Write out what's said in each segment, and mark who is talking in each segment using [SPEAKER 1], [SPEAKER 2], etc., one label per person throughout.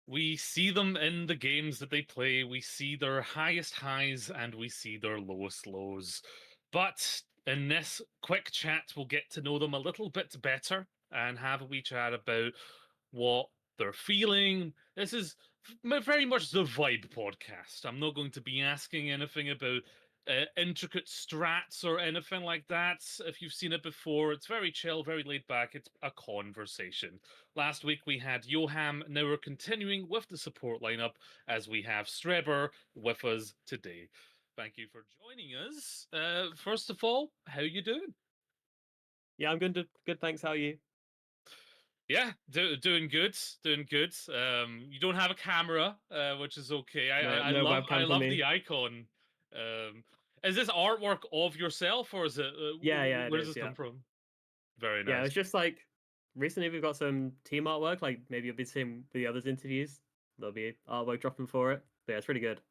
[SPEAKER 1] We see them in the games that they play. We see their highest highs and we see their lowest lows. But in this quick chat, we'll get to know them a little bit better and have a wee chat about what they're feeling. This is very much the vibe podcast. I'm not going to be asking anything about intricate strats or anything like that. If you've seen it before, it's very chill, very laid back. It's a conversation. Last week we had Johan. Now we're continuing with the support lineup as we have Strebor with us today. Thank you for joining us. First of all, how you doing?
[SPEAKER 2] Yeah, I'm good. Good, thanks. How are you?
[SPEAKER 1] Yeah, doing good, doing good. You don't have a camera, which is okay.
[SPEAKER 2] No,
[SPEAKER 1] I
[SPEAKER 2] no
[SPEAKER 1] love
[SPEAKER 2] webcam for
[SPEAKER 1] the
[SPEAKER 2] me.
[SPEAKER 1] icon. Um, is this artwork of yourself, or is it?
[SPEAKER 2] Yeah, it
[SPEAKER 1] Where does
[SPEAKER 2] is.
[SPEAKER 1] this come
[SPEAKER 2] Yeah,
[SPEAKER 1] from? Very
[SPEAKER 2] yeah.
[SPEAKER 1] nice.
[SPEAKER 2] It's just like recently we've got some team artwork. Like maybe you'll be seeing the others' interviews. There'll be artwork dropping for it. But yeah, it's really good.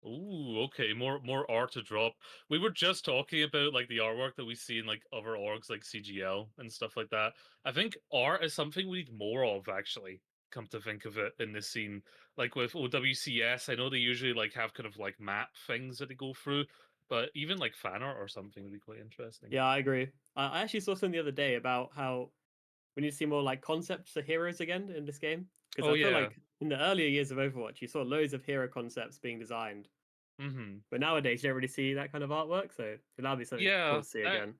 [SPEAKER 1] Ooh, okay. More art to drop. We were just talking about like the artwork that we see in like other orgs like CGL and stuff like that. I think art is something we need more of actually. Come to think of it in this scene, like with OWCS, I know they usually like have kind of like map things that they go through, but even like fan art or something would be quite interesting.
[SPEAKER 2] Yeah, I agree. I actually saw something the other day about how we need to see more like concepts for heroes again in this game. Because
[SPEAKER 1] Oh
[SPEAKER 2] I feel
[SPEAKER 1] yeah.
[SPEAKER 2] like in the earlier years of Overwatch, you saw loads of hero concepts being designed,
[SPEAKER 1] Mm-hmm.
[SPEAKER 2] but nowadays you don't really see that kind of artwork. So that'll be something cool
[SPEAKER 1] Yeah.
[SPEAKER 2] to see again.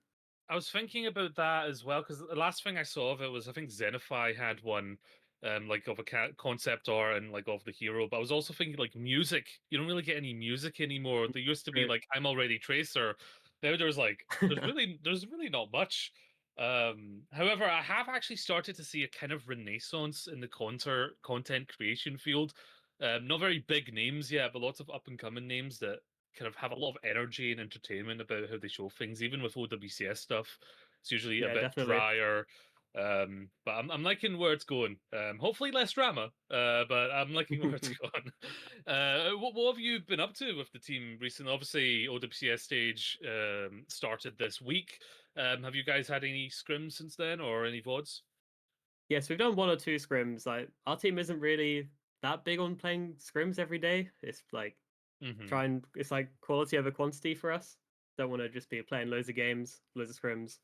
[SPEAKER 1] I was thinking about that as well because the last thing I saw of it was I think Zenify had one, like of a concept art and like of the hero. But I was also thinking like music. You don't really get any music anymore. There used to be
[SPEAKER 2] True.
[SPEAKER 1] like I'm already Tracer. Now there's really not much. However, I have actually started to see a kind of renaissance in the content creation field. Not very big names yet, but lots of up and coming names that kind of have a lot of energy and entertainment about how they show things. Even with OWCS stuff, it's usually a
[SPEAKER 2] Yeah,
[SPEAKER 1] bit
[SPEAKER 2] definitely.
[SPEAKER 1] drier. But I'm liking where it's going. Hopefully less drama. But I'm liking where it's going. What have you been up to with the team recently? Obviously, OWCS stage started this week. Have you guys had any scrims since then, or any VODs?
[SPEAKER 2] Yes, we've done one or two scrims. Like our team isn't really that big on playing scrims every day. It's like
[SPEAKER 1] Hmm.
[SPEAKER 2] it's like quality over quantity for us. Don't want to just be playing loads of games, loads of scrims.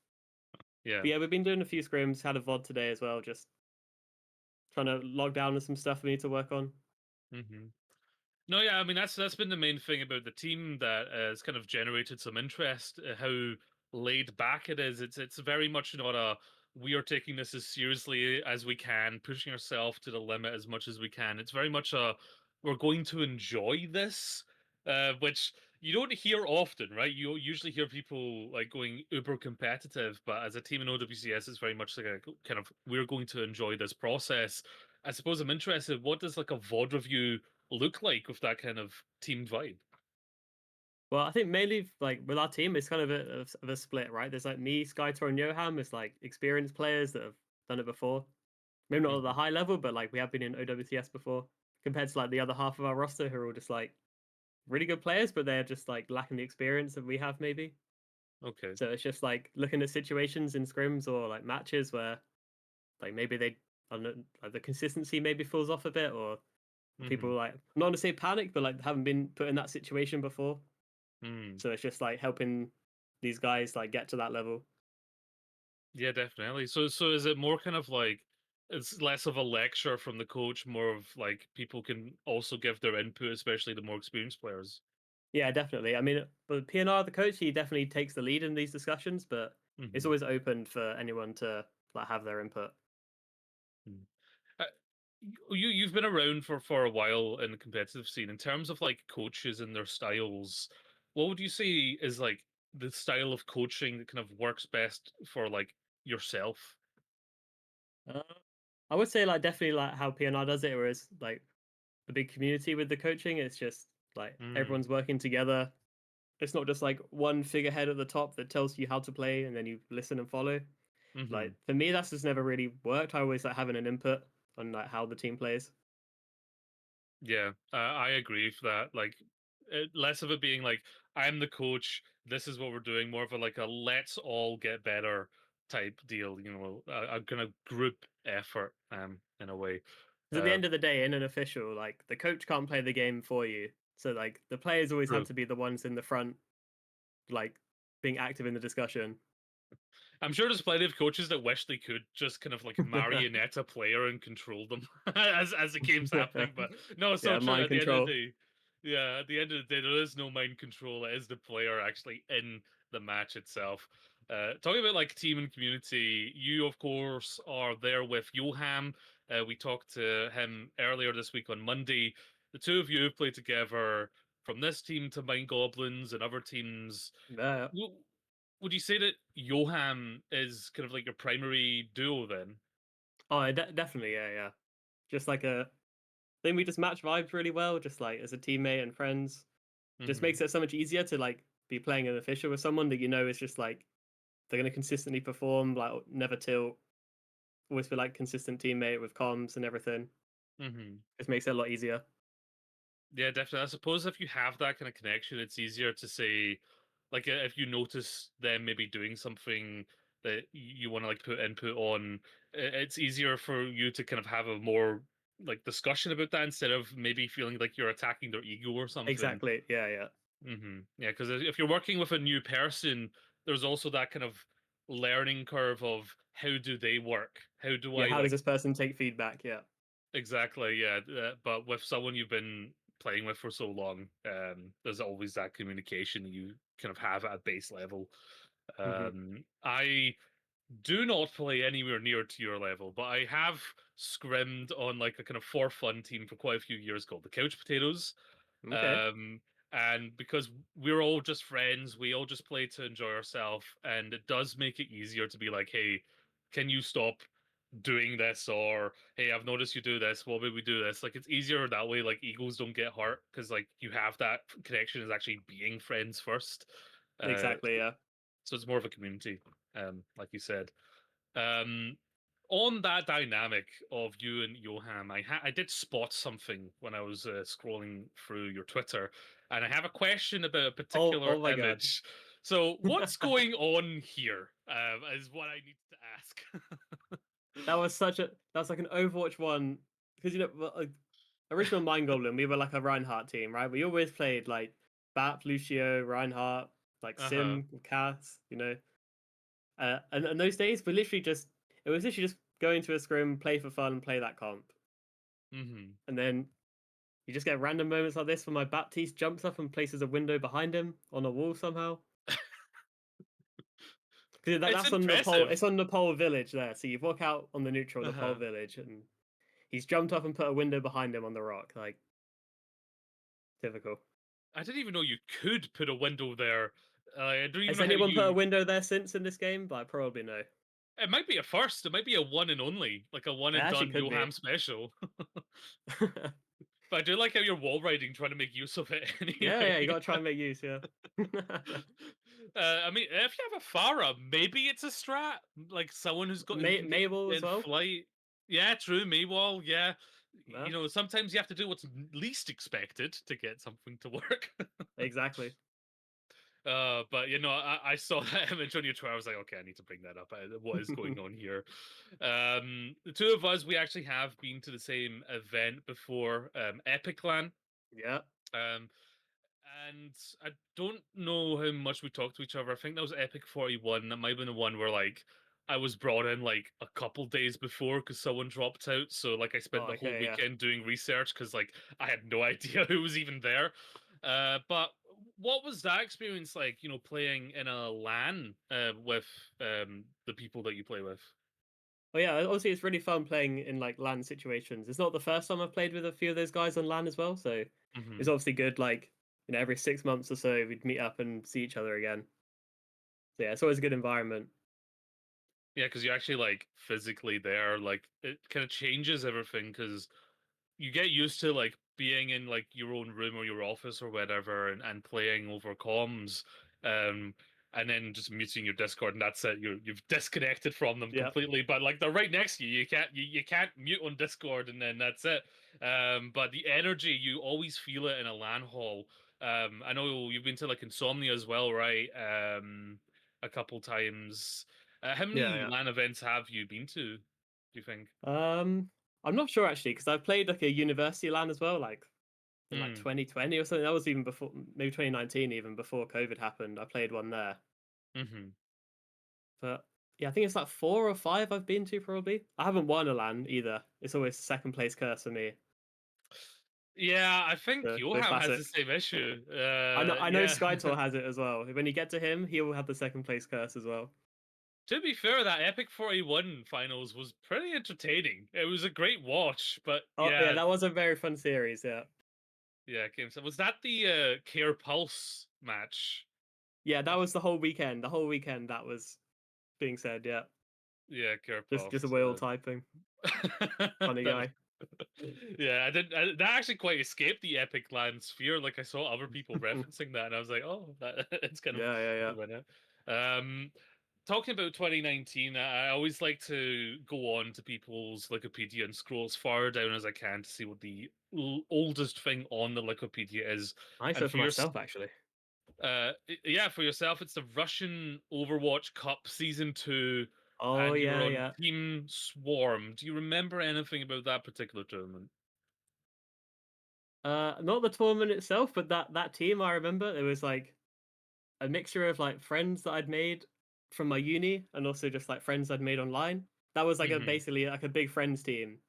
[SPEAKER 1] Yeah.
[SPEAKER 2] But yeah, we've been doing a few scrims, had a VOD today as well, just trying to log down on some stuff we need to work on.
[SPEAKER 1] Hmm. No, yeah, I mean that's been the main thing about the team that has kind of generated some interest. How laid back it is. It's very much not a we are taking this as seriously as we can, pushing ourselves to the limit as much as we can. It's very much a we're going to enjoy this, which you don't hear often, right? You usually hear people like going uber competitive, but as a team in OWCS, it's very much like a kind of we're going to enjoy this process. I suppose I'm interested. What does like a VOD review look like with that kind of team vibe?
[SPEAKER 2] Well, I think mainly like with our team, it's kind of a split, right? There's like me, Skytor, and Johan as like experienced players that have done it before. Maybe not at the
[SPEAKER 1] Hmm.
[SPEAKER 2] high level, but like we have been in OWCS before, compared to like the other half of our roster who are all just like really good players, but they're just like lacking the experience that we have maybe.
[SPEAKER 1] Okay.
[SPEAKER 2] So it's just like looking at situations in scrims or like matches where like maybe they I don't know, like the consistency maybe falls off a bit, or people
[SPEAKER 1] Hmm.
[SPEAKER 2] like not to say panic, but like haven't been put in that situation before.
[SPEAKER 1] Mm.
[SPEAKER 2] So it's just like helping these guys like get to that level.
[SPEAKER 1] Yeah, definitely. So is it more kind of like it's less of a lecture from the coach, more of like people can also give their input, especially the more experienced players.
[SPEAKER 2] Yeah, definitely. I mean, but PNR, the coach, he definitely takes the lead in these discussions, but it's
[SPEAKER 1] Hmm.
[SPEAKER 2] always open for anyone to like have their input.
[SPEAKER 1] Uh, you've been around for a while in the competitive scene. In terms of like coaches and their styles, what would you say is like the style of coaching that kind of works best for like yourself?
[SPEAKER 2] Uh, I would say like definitely like how PNR does it, whereas like a big community with the coaching. It's just like
[SPEAKER 1] Mm.
[SPEAKER 2] everyone's working together. It's not just like one figurehead at the top that tells you how to play and then you listen and follow.
[SPEAKER 1] Hmm.
[SPEAKER 2] Like for me, that's just never really worked. I always like having an input on like how the team plays.
[SPEAKER 1] Yeah, I agree with that. Like, less of it being like I'm the coach. This is what we're doing. More of a like a let's all get better type deal. You know, a kind of group effort. In a way.
[SPEAKER 2] 'Cause at the end of the day, in an official, like the coach can't play the game for you. So like the players always have
[SPEAKER 1] True.
[SPEAKER 2] to be the ones in the front, like being active in the discussion.
[SPEAKER 1] I'm sure there's plenty of coaches that wish they could just kind of like marionette a player and control them as the game's happening. But no, it's
[SPEAKER 2] Yeah,
[SPEAKER 1] not true.
[SPEAKER 2] mind
[SPEAKER 1] At the end of the
[SPEAKER 2] control.
[SPEAKER 1] day, yeah, at the end of the day, there is no mind control. It is the player actually in the match itself. Talking about like team and community, you of course are there with Johan. We talked to him earlier this week on Monday. The two of you have played together from this team to Mind Goblins and other teams.
[SPEAKER 2] Yeah.
[SPEAKER 1] Would you say that Johan is kind of like your primary duo then?
[SPEAKER 2] Oh, definitely, yeah, yeah. Just like a I think we just match vibes really well, just like as a teammate and friends. Just
[SPEAKER 1] Hmm.
[SPEAKER 2] makes it so much easier to like be playing an official with someone that you know is just like they're gonna consistently perform, like never tilt, always be like consistent teammate with comms and everything.
[SPEAKER 1] Hmm.
[SPEAKER 2] Just makes it a lot easier.
[SPEAKER 1] Yeah, definitely. I suppose if you have that kind of connection, it's easier to say, like, if you notice them maybe doing something that you want to like put input on, it's easier for you to kind of have a more like discussion about that instead of maybe feeling like you're attacking their ego or something.
[SPEAKER 2] Exactly. Yeah, yeah.
[SPEAKER 1] Yeah, because if you're working with a new person, there's also that kind of learning curve of how do they work? How do
[SPEAKER 2] Yeah,
[SPEAKER 1] I
[SPEAKER 2] how does
[SPEAKER 1] like
[SPEAKER 2] this person take feedback? Yeah.
[SPEAKER 1] exactly? Yeah, but with someone you've been playing with for so long, there's always that communication that you kind of have at a base level.
[SPEAKER 2] Hmm.
[SPEAKER 1] I do not play anywhere near to your level, but I have scrimmed on like a kind of for fun team for quite a few years called the Couch Potatoes.
[SPEAKER 2] Okay.
[SPEAKER 1] Um, and because we're all just friends, we all just play to enjoy ourselves, and it does make it easier to be like, "Hey, can you stop doing this?" Or "Hey, I've noticed you do this. What would we do this?" Like it's easier that way. Like egos don't get hurt because like you have that connection is actually being friends first. Uh,
[SPEAKER 2] Exactly. Yeah.
[SPEAKER 1] so it's more of a community, like you said. Um, on that dynamic of you and Johan, I did spot something when I was scrolling through your Twitter, and I have a question about a
[SPEAKER 2] Oh,
[SPEAKER 1] particular
[SPEAKER 2] oh my god.
[SPEAKER 1] image. So, what's going on here? Is what I need to ask.
[SPEAKER 2] That's like an Overwatch one because like, original Mind Goblin, we were like a Reinhardt team, right? We always played like Bap, Lucio, Reinhardt, like
[SPEAKER 1] Uh huh.
[SPEAKER 2] Sim, Cass, and those days we literally just it was literally just go into a scrim, play for fun, play that comp,
[SPEAKER 1] Hmm.
[SPEAKER 2] and then you just get random moments like this where my Baptiste jumps up and places a window behind him on a wall somehow. Because
[SPEAKER 1] It's
[SPEAKER 2] that's on the pole.
[SPEAKER 1] impressive.
[SPEAKER 2] It's on the pole village there. So you walk out on the neutral of
[SPEAKER 1] Uh
[SPEAKER 2] the pole
[SPEAKER 1] huh.
[SPEAKER 2] village, and he's jumped up and put a window behind him on the rock. Like typical.
[SPEAKER 1] I didn't even know you could put a window there. I don't even
[SPEAKER 2] Has
[SPEAKER 1] know how
[SPEAKER 2] anyone put a
[SPEAKER 1] you.
[SPEAKER 2] window there since in this game? But probably no. It
[SPEAKER 1] It might be a first. It might be a one and only, like a one and
[SPEAKER 2] actually
[SPEAKER 1] done
[SPEAKER 2] could be.
[SPEAKER 1] Johan special. But I do like how you're wall riding, trying to make use of it
[SPEAKER 2] Yeah, yeah. You
[SPEAKER 1] anyway.
[SPEAKER 2] gotta try and make use. Yeah.
[SPEAKER 1] I mean, if you have a Farah, maybe it's a strat, like someone who can get
[SPEAKER 2] Mabel as
[SPEAKER 1] in
[SPEAKER 2] well.
[SPEAKER 1] flight. Yeah, true. Maywall. Yeah,
[SPEAKER 2] Yeah,
[SPEAKER 1] sometimes you have to do what's least expected to get something to work.
[SPEAKER 2] exactly.
[SPEAKER 1] But I saw that image on your Twitter. I was like, okay, I need to bring that up. What is going on here? The two of us, we actually have been to the same event before, Epic Lan.
[SPEAKER 2] Yeah.
[SPEAKER 1] Um, and I don't know how much we talked to each other. I think that was Epic 41. That might have been the one where like I was brought in like a couple days before because someone dropped out. So like I spent
[SPEAKER 2] Oh,
[SPEAKER 1] the whole
[SPEAKER 2] okay. Yeah.
[SPEAKER 1] weekend doing research because like I had no idea who was even there. But what was that experience like? Playing in a LAN with the people that you play with.
[SPEAKER 2] Oh yeah. Obviously, it's really fun playing in like LAN situations. It's not the first time I've played with a few of those guys on LAN as well. So it's
[SPEAKER 1] Hmm.
[SPEAKER 2] obviously good. Like every 6 months or so, we'd meet up and see each other again. So yeah, it's always a good environment.
[SPEAKER 1] Yeah, because you're actually like physically there. Like it kind of changes everything because you get used to like being in like your own room or your office or whatever and playing over comms um and then just muting your Discord and that's it. You've disconnected from them
[SPEAKER 2] Yeah.
[SPEAKER 1] completely, but like they're right next to you. You can't mute on Discord and then that's it. But the energy, you always feel it in a LAN hall. I know you've been to like Insomnia as well, right? A couple times. How many
[SPEAKER 2] Yeah.
[SPEAKER 1] LAN events have you been to, do you think?
[SPEAKER 2] Yeah. I'm not sure actually because I've played like a university LAN as well, like in like
[SPEAKER 1] Mm,
[SPEAKER 2] 2020 or something. That was even before, maybe 2019, even before COVID happened. I played one there,
[SPEAKER 1] mm-hmm.
[SPEAKER 2] but yeah, I think it's like 4 or 5 I've been to probably. I haven't won a LAN either. It's always second place curse for me.
[SPEAKER 1] Yeah, I think
[SPEAKER 2] The
[SPEAKER 1] Johan has the
[SPEAKER 2] classic.
[SPEAKER 1] same issue.
[SPEAKER 2] I know
[SPEAKER 1] Yeah.
[SPEAKER 2] Skytor has it as well. When you get to him, he will have the second place curse as well.
[SPEAKER 1] To be fair, that Epic 41 finals was pretty entertaining. It was a great watch, but
[SPEAKER 2] Oh yeah,
[SPEAKER 1] yeah,
[SPEAKER 2] that was a very fun series. Yeah,
[SPEAKER 1] yeah, games. Was that the Care Pulse match?
[SPEAKER 2] yeah, that was the whole weekend. The whole weekend that was being said. Yeah,
[SPEAKER 1] Yeah, Care
[SPEAKER 2] just a
[SPEAKER 1] Pulse.
[SPEAKER 2] whale typing. Funny
[SPEAKER 1] That was,
[SPEAKER 2] guy.
[SPEAKER 1] yeah, that actually quite escaped the Epic Land sphere. Like I saw other people referencing that, and I was like, oh, that it's kind of
[SPEAKER 2] Yeah, yeah, yeah.
[SPEAKER 1] went out. Talking about 2019, I always like to go on to people's Wikipedia and scroll as far down as I can to see what the oldest thing on the Wikipedia is.
[SPEAKER 2] I
[SPEAKER 1] And
[SPEAKER 2] said for
[SPEAKER 1] for your,
[SPEAKER 2] myself actually.
[SPEAKER 1] yeah, for yourself, it's the Russian Overwatch Cup Season 2,
[SPEAKER 2] Oh
[SPEAKER 1] and you were
[SPEAKER 2] yeah,
[SPEAKER 1] on
[SPEAKER 2] yeah.
[SPEAKER 1] Team Swarm. Do you remember anything about that particular tournament?
[SPEAKER 2] Not the tournament itself, but that team I remember. It was like a mixture of like friends that I'd made from my uni and also just like friends I'd made online. That was like a
[SPEAKER 1] Hmm.
[SPEAKER 2] basically like a big friends team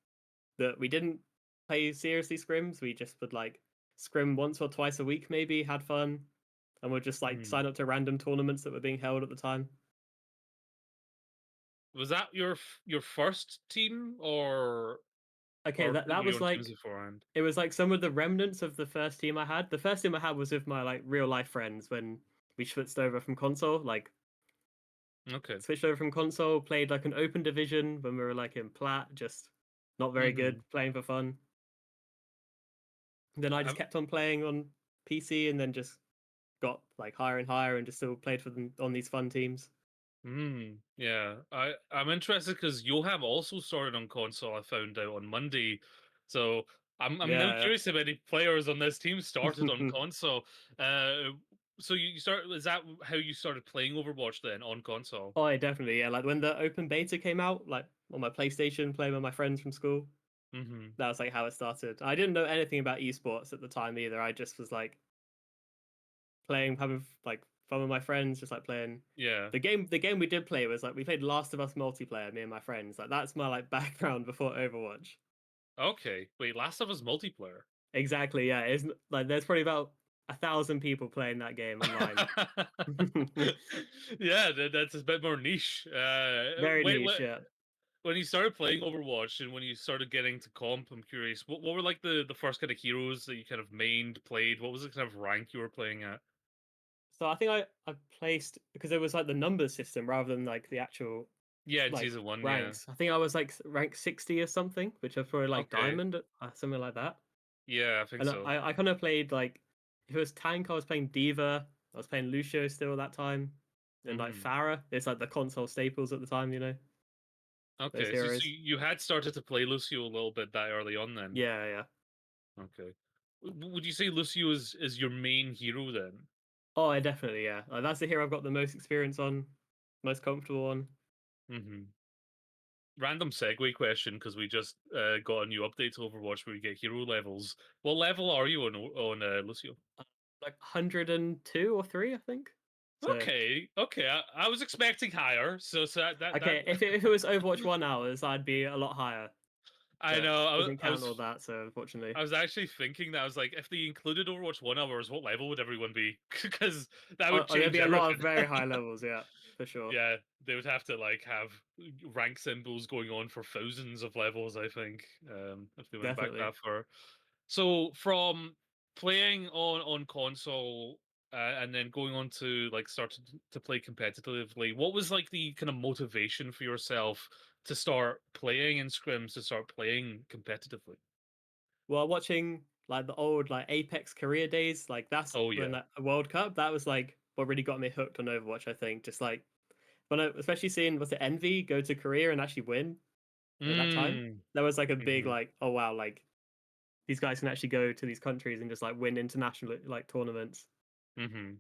[SPEAKER 2] that we didn't play seriously scrims. We just would like scrim once or twice a week, maybe, had fun, and would just like
[SPEAKER 1] Hmm.
[SPEAKER 2] sign up to random tournaments that were being held at the time.
[SPEAKER 1] Was that your first team,
[SPEAKER 2] Okay,
[SPEAKER 1] or
[SPEAKER 2] that
[SPEAKER 1] were you
[SPEAKER 2] was
[SPEAKER 1] on teams
[SPEAKER 2] like
[SPEAKER 1] beforehand?
[SPEAKER 2] it was like some of the remnants of the first team I had. The first team I had was with my like real life friends when we switched over from console. Like
[SPEAKER 1] Okay.
[SPEAKER 2] switched over from console, played like an open division when we were like in plat, just not very
[SPEAKER 1] Hmm.
[SPEAKER 2] good, playing for fun. Then I just kept on playing on PC and then just got like higher and higher and just still played for them on these fun teams.
[SPEAKER 1] Yeah. I'm interested because Yoham also started on console. I found out on Monday, so I'm now
[SPEAKER 2] Yeah,
[SPEAKER 1] curious how many players on this team started on
[SPEAKER 2] yeah.
[SPEAKER 1] console. Uh, so you start is that how you started playing Overwatch then on console?
[SPEAKER 2] Oh, yeah, definitely. Yeah, like when the open beta came out, like on my PlayStation, playing with my friends from school.
[SPEAKER 1] Hmm.
[SPEAKER 2] That was like how it started. I didn't know anything about esports at the time either. I just was like playing, having like fun with my friends, just like playing.
[SPEAKER 1] Yeah.
[SPEAKER 2] The game we did play was like we played Last of Us multiplayer, me and my friends. Like that's my like background before Overwatch.
[SPEAKER 1] Okay. Wait, Last of Us multiplayer.
[SPEAKER 2] Exactly, yeah. It's like there's probably about 1,000 people playing that game online.
[SPEAKER 1] Yeah, that's a bit more niche.
[SPEAKER 2] Very
[SPEAKER 1] Wait,
[SPEAKER 2] niche, yeah.
[SPEAKER 1] when you started playing Overwatch and when you started getting to comp, I'm curious, what were like the first kind of heroes that you kind of mained, played? What was the kind of rank you were playing at?
[SPEAKER 2] So I think I placed because it was like the number system rather than like the actual
[SPEAKER 1] Yeah, in
[SPEAKER 2] like
[SPEAKER 1] season 1, yeah.
[SPEAKER 2] ranks. I think I was like rank 60 or something, which was probably like
[SPEAKER 1] Okay.
[SPEAKER 2] diamond, something like that.
[SPEAKER 1] Yeah, I think
[SPEAKER 2] And
[SPEAKER 1] so.
[SPEAKER 2] I kind of played like if it was tank, I was playing Diva. I was playing Lucio still at that time, and like
[SPEAKER 1] Hmm.
[SPEAKER 2] Farah. It's like the console staples at the time, those
[SPEAKER 1] Okay, so
[SPEAKER 2] heroes.
[SPEAKER 1] you had started to play Lucio a little bit that early on then.
[SPEAKER 2] Yeah, yeah.
[SPEAKER 1] Okay. Would you say Lucio is your main hero then?
[SPEAKER 2] Oh, I definitely, yeah. Like, that's the hero I've got the most experience on, most comfortable on.
[SPEAKER 1] Hmm. Random segue question because we just got a new update to Overwatch where you get hero levels. What level are you on Lucio?
[SPEAKER 2] Like 102 or three, I think. So
[SPEAKER 1] Okay, okay. I was expecting higher, so that
[SPEAKER 2] okay, if it was Overwatch 1 hours, I'd be a lot higher.
[SPEAKER 1] I
[SPEAKER 2] But
[SPEAKER 1] know.
[SPEAKER 2] doesn't count all that, so unfortunately.
[SPEAKER 1] I was actually thinking that I was like, if they included Overwatch 1 hours, what level would everyone be? Because that would
[SPEAKER 2] There'd
[SPEAKER 1] change
[SPEAKER 2] be a lot of
[SPEAKER 1] everything.
[SPEAKER 2] very high levels, yeah, for sure.
[SPEAKER 1] Yeah, they would have to like have rank symbols going on for thousands of levels, I think, if they went back
[SPEAKER 2] Definitely.
[SPEAKER 1] that far. So from playing on console and then going on to like start to play competitively, what was like the kind of motivation for yourself to start playing in scrims, to start playing competitively?
[SPEAKER 2] Well, watching like the old like Apex career days, like that's
[SPEAKER 1] Oh
[SPEAKER 2] when
[SPEAKER 1] yeah.
[SPEAKER 2] that World Cup, that was like what really got me hooked on Overwatch, I think. Just like when especially seeing was it Envy go to Korea and actually win at that time.
[SPEAKER 1] Mm.
[SPEAKER 2] That was like a big
[SPEAKER 1] Hmm.
[SPEAKER 2] like, oh wow, like these guys can actually go to these countries and just like win international like tournaments.
[SPEAKER 1] Hmm.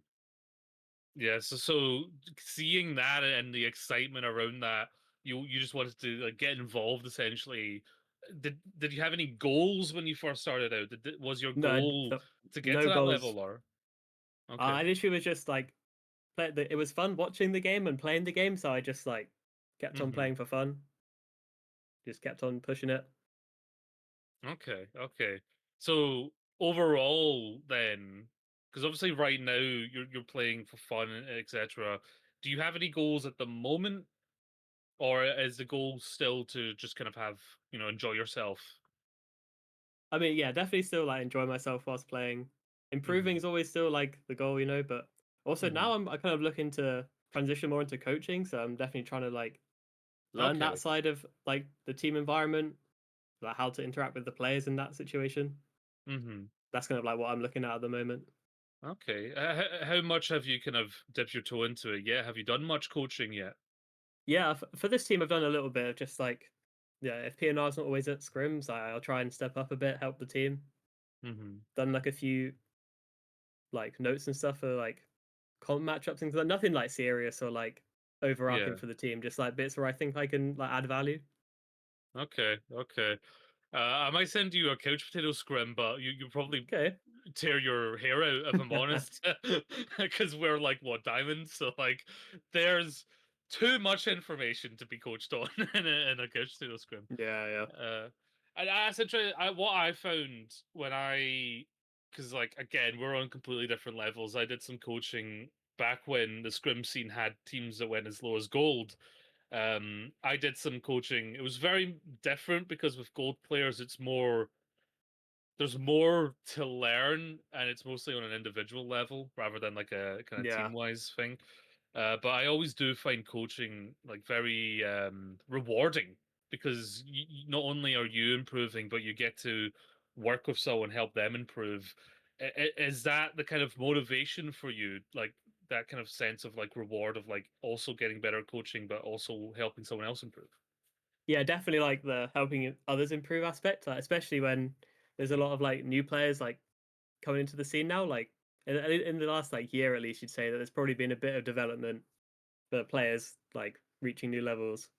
[SPEAKER 1] Yeah, so seeing that and the excitement around that, you just wanted to like, get involved essentially. did you have any goals when you first started out? Was your
[SPEAKER 2] No,
[SPEAKER 1] goal to get to
[SPEAKER 2] no
[SPEAKER 1] that
[SPEAKER 2] goals.
[SPEAKER 1] level, or okay?
[SPEAKER 2] I literally was just like, it was fun watching the game and playing the game, so I just like kept on
[SPEAKER 1] Mm-hmm.
[SPEAKER 2] playing for fun. Just kept on pushing it.
[SPEAKER 1] Okay, okay. So overall, then, because obviously right now you're playing for fun, etc. Do you have any goals at the moment, or is the goal still to just kind of have enjoy yourself?
[SPEAKER 2] I mean, yeah, definitely still like enjoy myself whilst playing. Improving
[SPEAKER 1] Mm-hmm.
[SPEAKER 2] is always still like the goal, but also
[SPEAKER 1] Mm-hmm.
[SPEAKER 2] now I kind of looking to transition more into coaching, so I'm definitely trying to like learn that
[SPEAKER 1] Okay.
[SPEAKER 2] side of like the team environment, like how to interact with the players in that situation.
[SPEAKER 1] Mm-hmm.
[SPEAKER 2] That's kind of like what I'm looking at the moment.
[SPEAKER 1] Okay. How much have you kind of dipped your toe into it? Yeah. Have you done much coaching yet?
[SPEAKER 2] Yeah, for this team, I've done a little bit of just like, yeah, if P&R is not always at scrims, I'll try and step up a bit, help the team.
[SPEAKER 1] Mm-hmm.
[SPEAKER 2] Done like a few like notes and stuff for like comp matchups, things like nothing like serious or like overarching
[SPEAKER 1] Yeah.
[SPEAKER 2] for the team, just like bits where I think I can like add value.
[SPEAKER 1] Okay. Okay. I might send you a couch potato scrim, but you probably
[SPEAKER 2] Okay.
[SPEAKER 1] tear your hair out if I'm honest, because we're like what diamonds, so like there's too much information to be coached on in a couch potato scrim.
[SPEAKER 2] Yeah, yeah.
[SPEAKER 1] Uh, and that's interesting. What I found when because like again, we're on completely different levels. I did some coaching back when the scrim scene had teams that went as low as gold. I did some coaching. It was very different because with gold players, there's more to learn, and it's mostly on an individual level rather than like a kind of
[SPEAKER 2] Yeah.
[SPEAKER 1] team wise thing. But I always do find coaching like very rewarding because not only are you improving, but you get to work with someone, help them improve. Is that the kind of motivation for you, like that kind of sense of like reward of like also getting better coaching, but also helping someone else improve?
[SPEAKER 2] Yeah, definitely like the helping others improve aspect, like, especially when there's a lot of like new players like coming into the scene now. Like in the last like year at least, you'd say that there's probably been a bit of development for players like reaching new levels.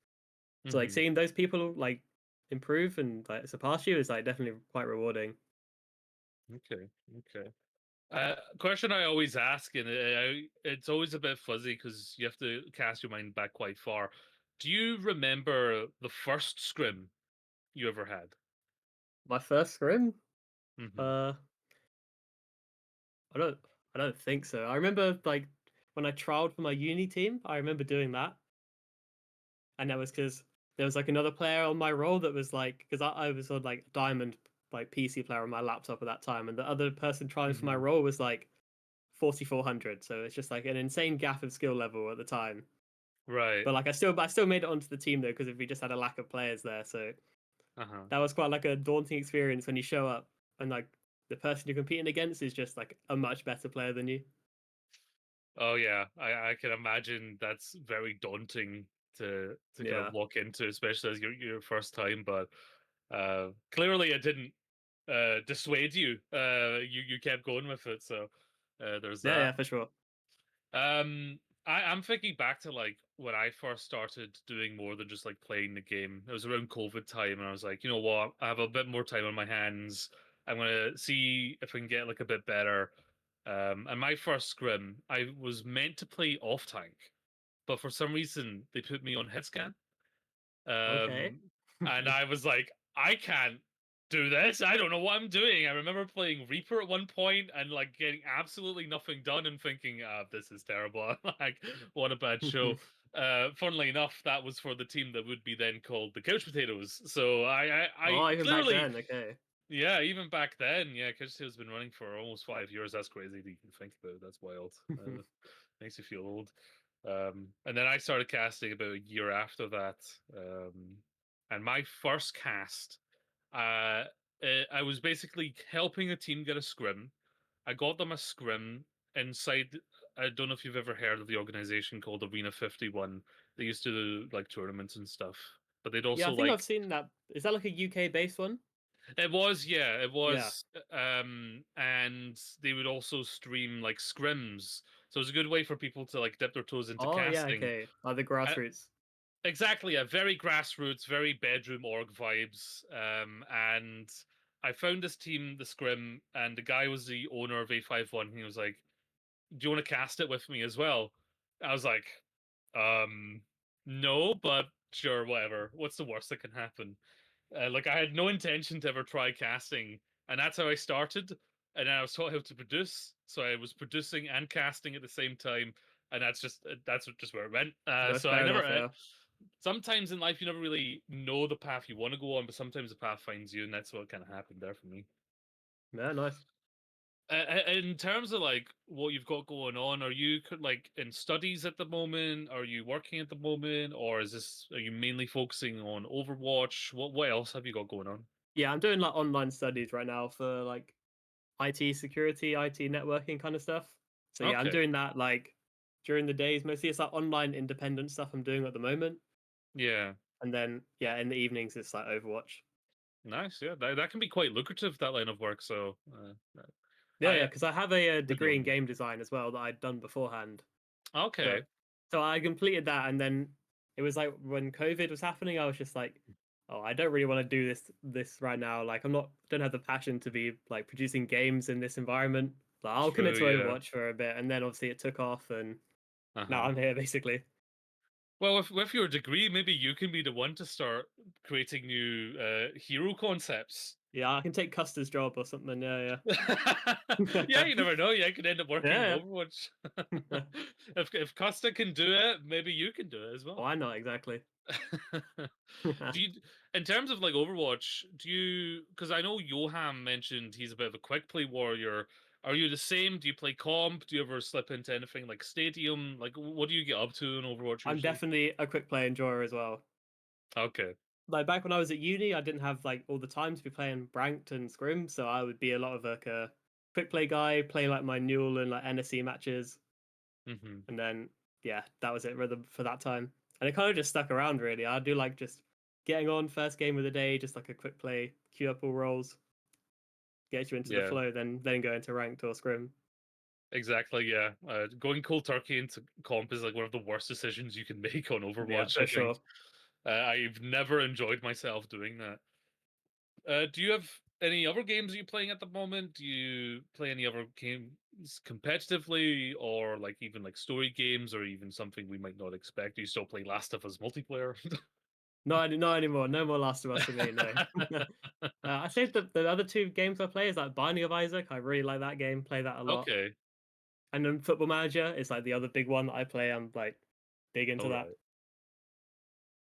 [SPEAKER 2] So like
[SPEAKER 1] Hmm.
[SPEAKER 2] seeing those people like improve and like surpass you is like definitely quite rewarding.
[SPEAKER 1] Okay. Okay. Question I always ask, and it's always a bit fuzzy because you have to cast your mind back quite far. Do you remember the first scrim you ever had?
[SPEAKER 2] My first scrim?
[SPEAKER 1] Hmm.
[SPEAKER 2] Uh, I don't, I don't think so. I remember like when I trialed for my uni team, I remember doing that, and that was because there was like another player on my role that was like because I was on like diamond like PC player on my laptop at that time, and the other person trying for my
[SPEAKER 1] Hmm.
[SPEAKER 2] role was like 4400. So it's just like an insane gap of skill level at the time.
[SPEAKER 1] Right.
[SPEAKER 2] But like I still made it onto the team though because if we just had a lack of players there, so
[SPEAKER 1] Uh-huh.
[SPEAKER 2] that was quite like a daunting experience when you show up and like the person you're competing against is just like a much better player than you.
[SPEAKER 1] Oh yeah, I can imagine that's very daunting to kind of
[SPEAKER 2] Yeah.
[SPEAKER 1] walk into, especially as your first time. But clearly, it didn't dissuade you. You kept going with it, so there's
[SPEAKER 2] Yeah,
[SPEAKER 1] that.
[SPEAKER 2] yeah, for sure.
[SPEAKER 1] I'm thinking back to like when I first started doing more than just like playing the game. It was around COVID time, and I was like, you know what, I have a bit more time on my hands. I'm gonna see if I can get like a bit better. And my first scrim, I was meant to play off tank, but for some reason they put me on hit scan.
[SPEAKER 2] Okay.
[SPEAKER 1] Um, and I was like, I can't do this. I don't know what I'm doing. I remember playing Reaper at one point and like getting absolutely nothing done and thinking, this is terrible. Like, what a bad show. Funnily enough, that was for the team that would be then called the Couch Potatoes. So I
[SPEAKER 2] Oh, even back
[SPEAKER 1] clearly,
[SPEAKER 2] then, okay.
[SPEAKER 1] yeah, even back then, yeah, Couch Potatoes has been running for almost 5 years. That's crazy to even think about. That's wild. Makes you feel old. And then I started casting about a year after that. And my first cast, uh, I was basically helping a team get a scrim. I got them a scrim inside. I don't know if you've ever heard of the organization called Arena 51. They used to do like tournaments and stuff, but they'd
[SPEAKER 2] Yeah,
[SPEAKER 1] also
[SPEAKER 2] I think I've
[SPEAKER 1] like
[SPEAKER 2] seen that. Is that like a UK based one?
[SPEAKER 1] it was, yeah, it
[SPEAKER 2] Yeah.
[SPEAKER 1] was. And they would also stream like scrims, so it was a good way for people to like dip their toes into
[SPEAKER 2] Oh, yeah,
[SPEAKER 1] casting.
[SPEAKER 2] okay. Like the
[SPEAKER 1] Uh,
[SPEAKER 2] grassroots.
[SPEAKER 1] Exactly, yeah, very grassroots, very bedroom org vibes. And I found this team, the Scrim, and the guy was the owner of A51. He was like, "Do you want to cast it with me as well?" I was like, um, "No, but sure, whatever. What's the worst that can happen?" Like I had no intention to ever try casting, and that's how I started. And then I was taught how to produce, so I was producing and casting at the same time, and just where it went.
[SPEAKER 2] No,
[SPEAKER 1] So I
[SPEAKER 2] fair
[SPEAKER 1] never.
[SPEAKER 2] enough. Yeah,
[SPEAKER 1] Sometimes in life you never really know the path you want to go on, but sometimes the path finds you, and that's what kind of happened there for me.
[SPEAKER 2] yeah, nice.
[SPEAKER 1] In terms of like what you've got going on, are you like in studies at the moment? Are you working at the moment, or are you mainly focusing on Overwatch? What else have you got going on?
[SPEAKER 2] Yeah, I'm doing like online studies right now for like IT security, IT networking kind of stuff. So yeah, I'm
[SPEAKER 1] Okay,
[SPEAKER 2] doing that like during the days. Mostly it's like online independent stuff I'm doing at the moment.
[SPEAKER 1] yeah,
[SPEAKER 2] And then yeah, in the evenings it's like Overwatch.
[SPEAKER 1] nice. Yeah, that can be quite lucrative, that line of work. So
[SPEAKER 2] Yeah, yeah,
[SPEAKER 1] I
[SPEAKER 2] because I have a
[SPEAKER 1] good
[SPEAKER 2] degree
[SPEAKER 1] on
[SPEAKER 2] in
[SPEAKER 1] you.
[SPEAKER 2] game design as well that I'd done beforehand.
[SPEAKER 1] Okay,
[SPEAKER 2] But so I completed that, and then it was like when COVID was happening, I was just like, oh, I don't really want to do this right now. Like, don't have the passion to be like producing games in this environment. Like, I'll commit
[SPEAKER 1] true.
[SPEAKER 2] to
[SPEAKER 1] Yeah.
[SPEAKER 2] Overwatch for a bit, and then obviously it took off, and
[SPEAKER 1] Uh
[SPEAKER 2] now
[SPEAKER 1] huh.
[SPEAKER 2] I'm here basically.
[SPEAKER 1] Well, with your degree, maybe you can be the one to start creating new hero concepts.
[SPEAKER 2] Yeah, I can take Custer's job or something. Yeah,
[SPEAKER 1] Yeah,
[SPEAKER 2] yeah,
[SPEAKER 1] you never know. Yeah, I could end up working in
[SPEAKER 2] yeah,
[SPEAKER 1] Overwatch.
[SPEAKER 2] yeah.
[SPEAKER 1] If Costa can do it, maybe you can do it as well.
[SPEAKER 2] Why not exactly?
[SPEAKER 1] Do you, in terms of like Overwatch, do you? Because I know Johan mentioned he's a bit of a quick play warrior. Are you the same? Do you play comp? Do you ever slip into anything like Stadium? Like, what do you get up to in Overwatch
[SPEAKER 2] I'm
[SPEAKER 1] usually?
[SPEAKER 2] definitely a quick play enjoyer as well.
[SPEAKER 1] Okay.
[SPEAKER 2] Like back when I was at uni, I didn't have like all the time to be playing ranked and scrim, so I would be a lot of like a quick play guy, play like my Newell and like NSC matches,
[SPEAKER 1] Hmm.
[SPEAKER 2] and then yeah, that was it for that time. And it kind of just stuck around really. I do like just getting on first game of the day, just like a quick play, queue up all roles, get you into the
[SPEAKER 1] Yeah.
[SPEAKER 2] flow, then go into ranked or scrim.
[SPEAKER 1] Exactly, yeah. Going cold turkey into comp is like one of the worst decisions you can make on
[SPEAKER 2] Yeah,
[SPEAKER 1] Overwatch,
[SPEAKER 2] for
[SPEAKER 1] I think.
[SPEAKER 2] sure.
[SPEAKER 1] I've never enjoyed myself doing that. Do you have any other games that you're playing at the moment? Do you play any other games competitively, or like even like story games, or even something we might not expect? Do you still play Last of Us multiplayer?
[SPEAKER 2] Not anymore. No more Last of Us for me. No. I think the other two games I play is like Binding of Isaac. I really like that game. Play that a lot.
[SPEAKER 1] Okay,
[SPEAKER 2] And then Football Manager is like the other big one that I play. I'm like big into
[SPEAKER 1] all
[SPEAKER 2] that.
[SPEAKER 1] right.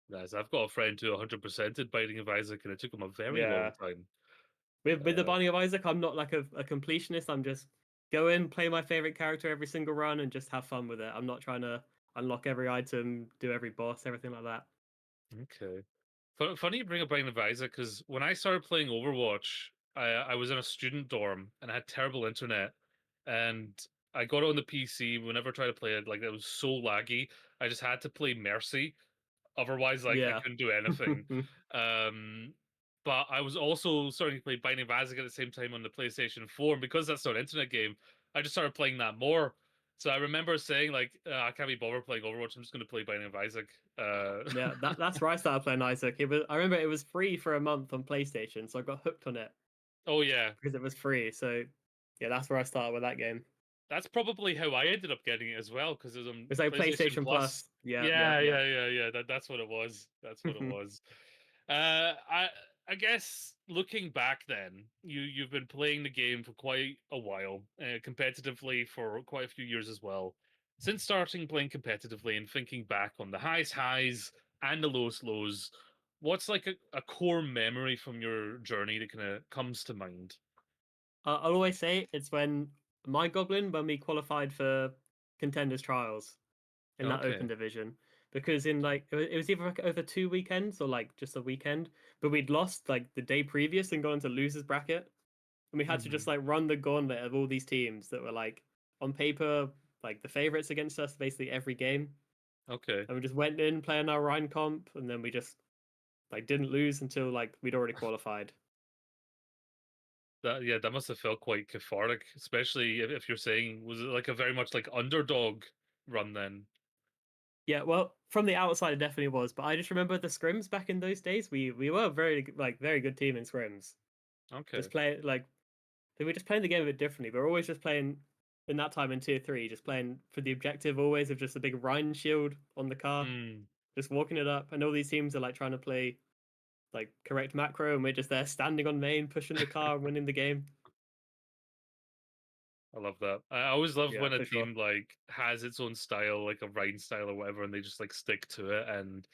[SPEAKER 1] Nice. I've got a friend who 100%ed Binding of Isaac, and it took him a very long
[SPEAKER 2] Yeah.
[SPEAKER 1] time.
[SPEAKER 2] With the
[SPEAKER 1] Uh,
[SPEAKER 2] Binding of Isaac, I'm not like a completionist. I'm just go in, play my favorite character every single run, and just have fun with it. I'm not trying to unlock every item, do every boss, everything like that.
[SPEAKER 1] okay. Funny you bring up Binding of Isaac because when I started playing Overwatch, I was in a student dorm and I had terrible internet, and I got on the PC. Whenever I tried to play it, like it was so laggy. I just had to play Mercy. Otherwise, like I
[SPEAKER 2] Yeah.
[SPEAKER 1] couldn't do anything. Um, but I was also starting to play Binding of Isaac at the same time on the PlayStation 4, and because that's not an internet game, I just started playing that more. So I remember saying like, I can't be bothered playing Overwatch. I'm just going to play Binding of Isaac.
[SPEAKER 2] Yeah, that's where I started playing Isaac. I remember it was free for a month on PlayStation, so I got hooked on it
[SPEAKER 1] Oh yeah,
[SPEAKER 2] because it was free. So yeah, that's where I started with that game.
[SPEAKER 1] that's probably how I ended up getting it as well because it was on
[SPEAKER 2] It's like
[SPEAKER 1] PlayStation
[SPEAKER 2] PlayStation
[SPEAKER 1] Plus.
[SPEAKER 2] Plus. Yeah, yeah,
[SPEAKER 1] Yeah,
[SPEAKER 2] yeah.
[SPEAKER 1] yeah, yeah, yeah. That's what it was. That's what it was. Uh, I I guess looking back, then you've been playing the game for quite a while, competitively for quite a few years as well. Since starting playing competitively and thinking back on the highest highs and the lowest lows, what's like a core memory from your journey that kind of comes to mind?
[SPEAKER 2] I'll always say it's my Goblin when we qualified for contenders trials in that open
[SPEAKER 1] Okay.
[SPEAKER 2] division because in like it was either like over 2 weekends or like just a weekend, but we'd lost like the day previous and gone into losers bracket, and we had to
[SPEAKER 1] Hmm.
[SPEAKER 2] just like run the gauntlet of all these teams that were like on paper like the favorites against us basically every game,
[SPEAKER 1] Okay.
[SPEAKER 2] and we just went in playing our Rhine comp, and then we just like didn't lose until like we'd already qualified.
[SPEAKER 1] That, yeah, that must have felt quite cathartic, especially if you're saying, was it like a very much like underdog run then?
[SPEAKER 2] Yeah, well, from the outside, it definitely was. But I just remember the scrims back in those days. We were very good team in scrims.
[SPEAKER 1] Okay.
[SPEAKER 2] Just play like we were just playing the game a bit differently. We were always just playing in that time in tier 3, just playing for the objective always of just a big Rhine shield on the car,
[SPEAKER 1] Mm,
[SPEAKER 2] just walking it up. And all these teams are like trying to play like correct macro, and we're just there standing on main, pushing the car, and winning the game.
[SPEAKER 1] I love that. I always love
[SPEAKER 2] Yeah,
[SPEAKER 1] when a
[SPEAKER 2] for sure.
[SPEAKER 1] team like has its own style, like a Rhine style or whatever, and they just like stick to it, and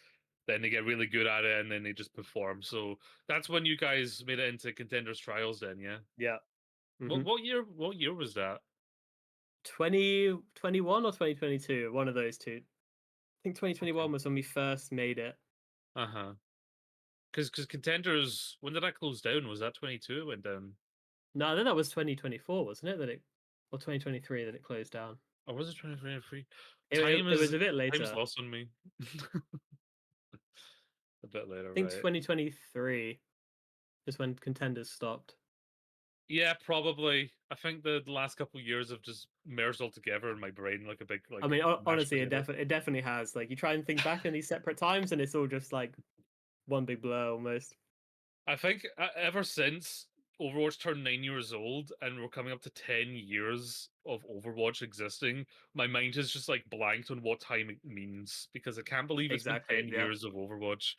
[SPEAKER 1] then they get really good at it, and then they just perform. So that's when you guys made it into contenders trials, then, yeah.
[SPEAKER 2] Yeah.
[SPEAKER 1] What
[SPEAKER 2] Mm-hmm.
[SPEAKER 1] what year? What year was that?
[SPEAKER 2] 2021 or 2022, one of those two. I think
[SPEAKER 1] Okay.
[SPEAKER 2] 2021 was when we first made it.
[SPEAKER 1] Uh huh. Because contenders, when did that close down? Was that 22? It went down,
[SPEAKER 2] No, I think that was 2024, wasn't it? That it or 2023 that it closed down.
[SPEAKER 1] or was it 2023?
[SPEAKER 2] It, it,
[SPEAKER 1] Time
[SPEAKER 2] it was
[SPEAKER 1] is
[SPEAKER 2] a bit
[SPEAKER 1] time is
[SPEAKER 2] later.
[SPEAKER 1] lost on me. A bit later,
[SPEAKER 2] I think
[SPEAKER 1] right?
[SPEAKER 2] 2023 is when contenders stopped.
[SPEAKER 1] Yeah, probably. I think the last couple of years have just merged all together in my brain like a big
[SPEAKER 2] I
[SPEAKER 1] like
[SPEAKER 2] mean,
[SPEAKER 1] mashed
[SPEAKER 2] honestly,
[SPEAKER 1] potato.
[SPEAKER 2] it definitely has. Like, you try and think back in these separate times, and it's all just like one big blur almost.
[SPEAKER 1] I think ever since Overwatch turned 9 years old and we're coming up to 10 years of Overwatch existing, my mind has just like blanked on what time it means because I can't believe it's been
[SPEAKER 2] Exactly.
[SPEAKER 1] 10
[SPEAKER 2] Yeah.
[SPEAKER 1] years of Overwatch.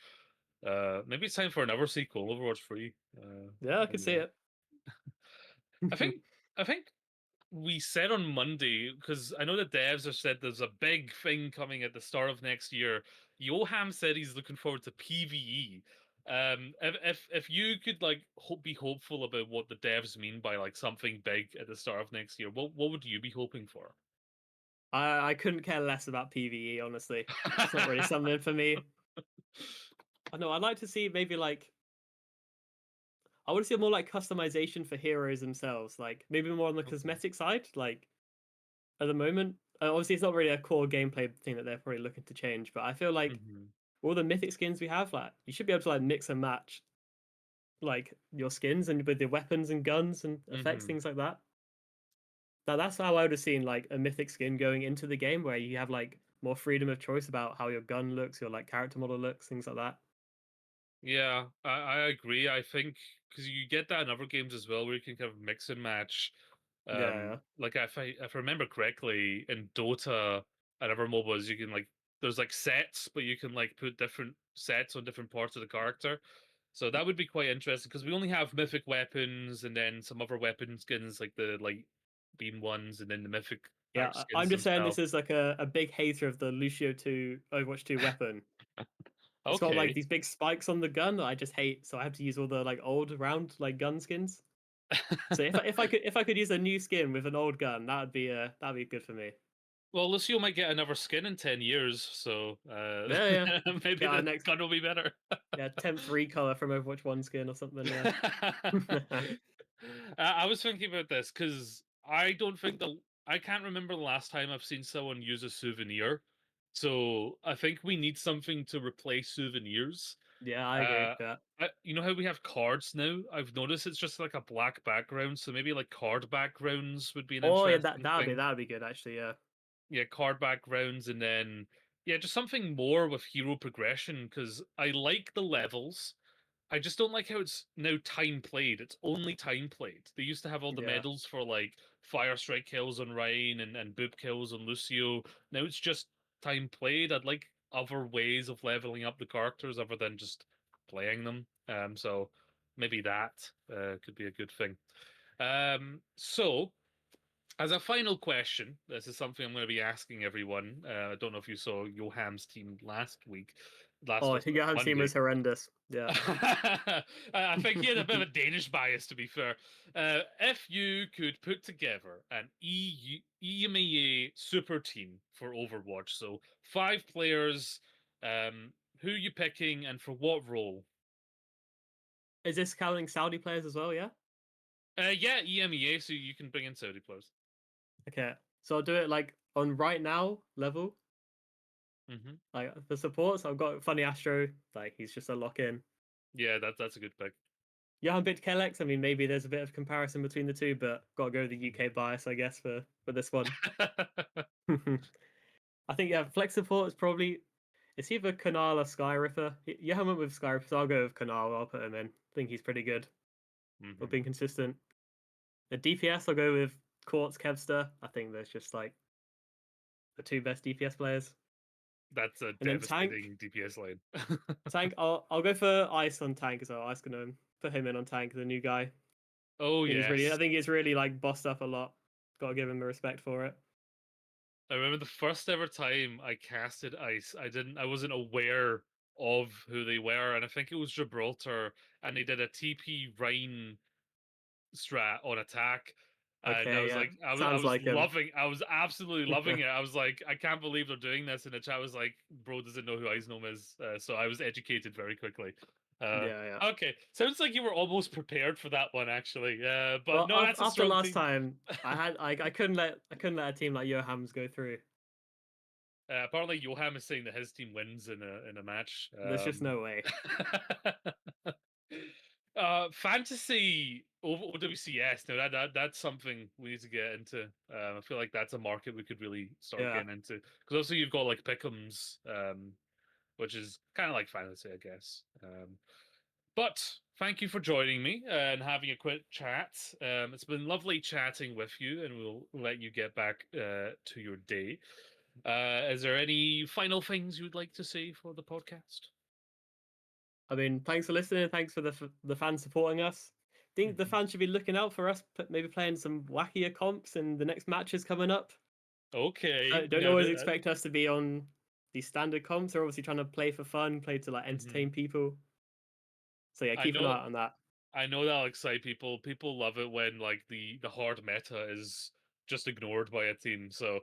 [SPEAKER 1] Maybe it's time for another sequel, Overwatch 3.
[SPEAKER 2] Yeah, I could see
[SPEAKER 1] Anyway.
[SPEAKER 2] it.
[SPEAKER 1] I think I think we said on Monday, because I know the devs have said there's a big thing coming at the start of next year. Yoham said he's looking forward to PvE. If you could like be hopeful about what the devs mean by like something big at the start of next year, what would you be hoping for?
[SPEAKER 2] I couldn't care less about PvE, honestly. It's not really something for me. I know. I'd like to see maybe like I want to see more like customization for heroes themselves, like maybe more on the
[SPEAKER 1] Okay.
[SPEAKER 2] cosmetic side. Like at the moment, obviously it's not really a core gameplay thing that they're probably looking to change, but I feel like
[SPEAKER 1] Hmm.
[SPEAKER 2] all the mythic skins we have, like you should be able to like mix and match like your skins and with the weapons and guns and effects,
[SPEAKER 1] Hmm.
[SPEAKER 2] things like that. That's how I would have seen like a mythic skin going into the game where you have like more freedom of choice about how your gun looks, your like character model looks, things like that.
[SPEAKER 1] Yeah, I agree. I think because you get that in other games as well, where you can kind of mix and match.
[SPEAKER 2] Yeah,
[SPEAKER 1] Like if I remember correctly, in Dota and other MOBAs, you can like there's like sets, but you can like put different sets on different parts of the character. So that would be quite interesting because we only have mythic weapons and then some other weapon skins like the light beam ones and then the mythic
[SPEAKER 2] yeah.
[SPEAKER 1] skins
[SPEAKER 2] I'm just saying this
[SPEAKER 1] themselves.
[SPEAKER 2] is like a big hater of the Lucio 2 Overwatch 2 weapon. It's got like
[SPEAKER 1] Okay.
[SPEAKER 2] these big spikes on the gun that I just hate, so I have to use all the like old round like gun skins. So if I could use a new skin with an old gun, that'd be good for me.
[SPEAKER 1] Well, Lucio might get another skin in 10 years, so
[SPEAKER 2] Yeah, yeah.
[SPEAKER 1] maybe
[SPEAKER 2] Get our
[SPEAKER 1] the
[SPEAKER 2] next
[SPEAKER 1] gun will be better.
[SPEAKER 2] yeah 10th recolor from Overwatch 1 skin or something. Yeah.
[SPEAKER 1] I was thinking about this because I don't think I can't remember the last time I've seen someone use a souvenir. So I think we need something to replace souvenirs.
[SPEAKER 2] Yeah, I agree.
[SPEAKER 1] Uh,
[SPEAKER 2] Yeah.
[SPEAKER 1] you know how we have cards now? I've noticed it's just like a black background, so maybe like card backgrounds would be an
[SPEAKER 2] Oh yeah,
[SPEAKER 1] interesting thing.
[SPEAKER 2] that'd be good actually. Yeah.
[SPEAKER 1] Yeah, card backgrounds, and then yeah, just something more with hero progression because I like the levels. I just don't like how it's now time played. It's only time played. They used to have all the
[SPEAKER 2] Yeah.
[SPEAKER 1] medals for like fire strike kills on Ryan and boop kills on Lucio. Now it's just time played. I'd like other ways of leveling up the characters other than just playing them. So maybe that could be a good thing. So as a final question, this is something I'm going to be asking everyone. I don't know if you saw Joham's team last week, last
[SPEAKER 2] Oh, Johan's team
[SPEAKER 1] Monday.
[SPEAKER 2] was horrendous. Yeah.
[SPEAKER 1] I think he had a bit of a Danish bias, to be fair. If you could put together an EMEA super team for Overwatch, so 5 players, who you picking and for what role?
[SPEAKER 2] Is this counting Saudi players as well? Yeah.
[SPEAKER 1] Yeah, EMEA, so you can bring in Saudi players.
[SPEAKER 2] Okay. So I'll do it like on right now level.
[SPEAKER 1] Hmm.
[SPEAKER 2] Like the supports, I've got Funny Astro. Like he's just a lock in.
[SPEAKER 1] Yeah, that's a good pick.
[SPEAKER 2] Johan Bitkellex. I mean, maybe there's a bit of comparison between the two, but gotta go with the UK bias, I guess, for this one. I think yeah, flex support is probably it's either Kanal or Skyripper. Johan went with Skyripper, so I'll go with Kanal. I'll put him in. I think he's pretty good for
[SPEAKER 1] Hmm.
[SPEAKER 2] being consistent. The DPS, I'll go with Quartz, Kevster. I think there's just like the two best DPS players.
[SPEAKER 1] That's a
[SPEAKER 2] And then tank,
[SPEAKER 1] devastating DPS lane.
[SPEAKER 2] tank. I'll go for Ice on tank as well. Ice gonna put him in on tank, the new guy.
[SPEAKER 1] Oh
[SPEAKER 2] I
[SPEAKER 1] yes.
[SPEAKER 2] think he's really like bossed up a lot. Got to give him the respect for it.
[SPEAKER 1] I remember the first ever time I casted Ice, I wasn't aware of who they were, and I think it was Gibraltar, and they did a TP Rhine strat on attack. And I
[SPEAKER 2] Okay,
[SPEAKER 1] was
[SPEAKER 2] yeah,
[SPEAKER 1] like,
[SPEAKER 2] sounds like him.
[SPEAKER 1] I was absolutely loving it. I was like, I can't believe they're doing this. And the chat was like, bro doesn't know who Ice Gnome is. So I was educated very quickly. Uh,
[SPEAKER 2] Yeah, yeah.
[SPEAKER 1] okay, sounds like you were almost prepared for that one, actually. But
[SPEAKER 2] Well,
[SPEAKER 1] no, that's a
[SPEAKER 2] after
[SPEAKER 1] strong
[SPEAKER 2] last
[SPEAKER 1] team.
[SPEAKER 2] time, I couldn't let a team like Johan's go through.
[SPEAKER 1] Apparently, Johan is saying that his team wins in a match.
[SPEAKER 2] There's just no way.
[SPEAKER 1] Fantasy over OWCS. Now that's something we need to get into. I feel like that's a market we could really start
[SPEAKER 2] Yeah.
[SPEAKER 1] getting into, because also you've got like Pick'ems, which is kind of like fantasy, I guess. But thank you for joining me and having a quick chat. It's been lovely chatting with you, and we'll let you get back to your day. Is there any final things you'd like to say for the podcast?
[SPEAKER 2] I mean, thanks for listening. Thanks for the fans supporting us. Think the
[SPEAKER 1] Mhm.
[SPEAKER 2] fans should be looking out for us, maybe playing some wackier comps in the next matches coming up.
[SPEAKER 1] Okay,
[SPEAKER 2] Don't
[SPEAKER 1] now
[SPEAKER 2] always expect us to be on these standard comps. They're obviously trying to play for fun, play to like
[SPEAKER 1] mhm.
[SPEAKER 2] entertain people. So yeah,
[SPEAKER 1] I
[SPEAKER 2] keep an
[SPEAKER 1] know
[SPEAKER 2] eye on that.
[SPEAKER 1] I know that'll excite people. People love it when like the hard meta is just ignored by a team. So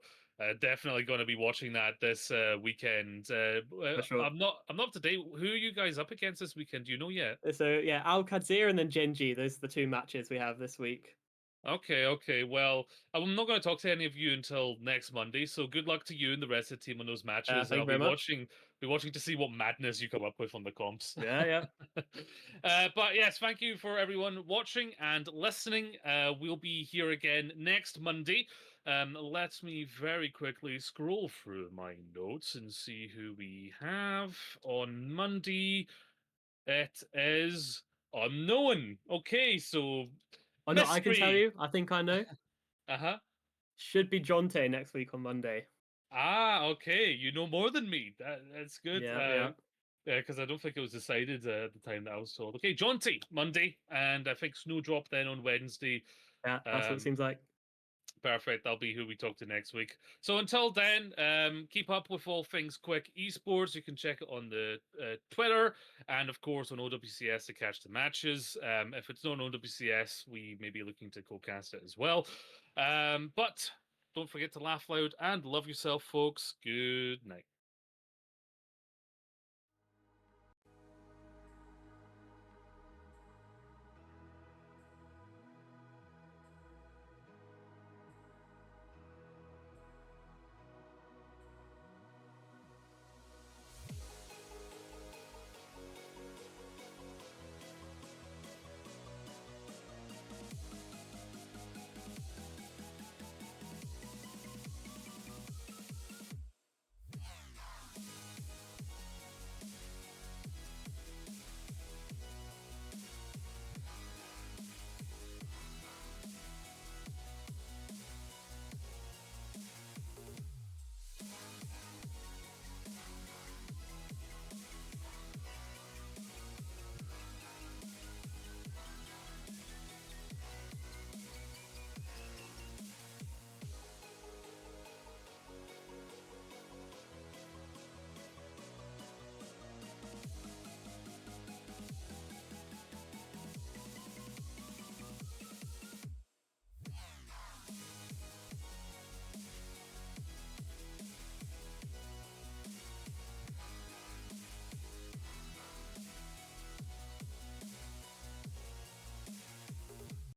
[SPEAKER 1] definitely going to be watching that this weekend.
[SPEAKER 2] For sure.
[SPEAKER 1] I'm not up to date. Who are you guys up against this weekend? Do you know yet?
[SPEAKER 2] So yeah, Al Kadzir and then Genji. Those are the two matches we have this week.
[SPEAKER 1] Okay, okay. Well, I'm not going to talk to any of you until next Monday. So good luck to you and the rest of the team on those matches, and
[SPEAKER 2] Thank
[SPEAKER 1] I'll
[SPEAKER 2] you very much.
[SPEAKER 1] be watching to see what madness you come up with on the comps.
[SPEAKER 2] Yeah, yeah.
[SPEAKER 1] But yes, thank you for everyone watching and listening. We'll be here again next Monday. Let me very quickly scroll through my notes and see who we have on Monday. It is unknown. Okay, so
[SPEAKER 2] Oh no, I can tell
[SPEAKER 1] mystery.
[SPEAKER 2] you. I think I know.
[SPEAKER 1] Uh-huh.
[SPEAKER 2] Should be Jonte next week on Monday.
[SPEAKER 1] Ah, okay. You know more than me. That's good.
[SPEAKER 2] Yeah, yeah,
[SPEAKER 1] Yeah, because I don't think it was decided at the time that I was told. Okay, Jaunty Monday, and I think Snowdrop then on Wednesday.
[SPEAKER 2] yeah. That's what it
[SPEAKER 1] Um,
[SPEAKER 2] seems like.
[SPEAKER 1] Perfect. That'll be who we talk to next week. So until then, keep up with all things Quick Esports. You can check it on the Twitter and of course on OWCS to catch the matches. If it's not on OWCS, we may be looking to co-cast it as well. But don't forget to laugh loud and love yourself, folks. Good night.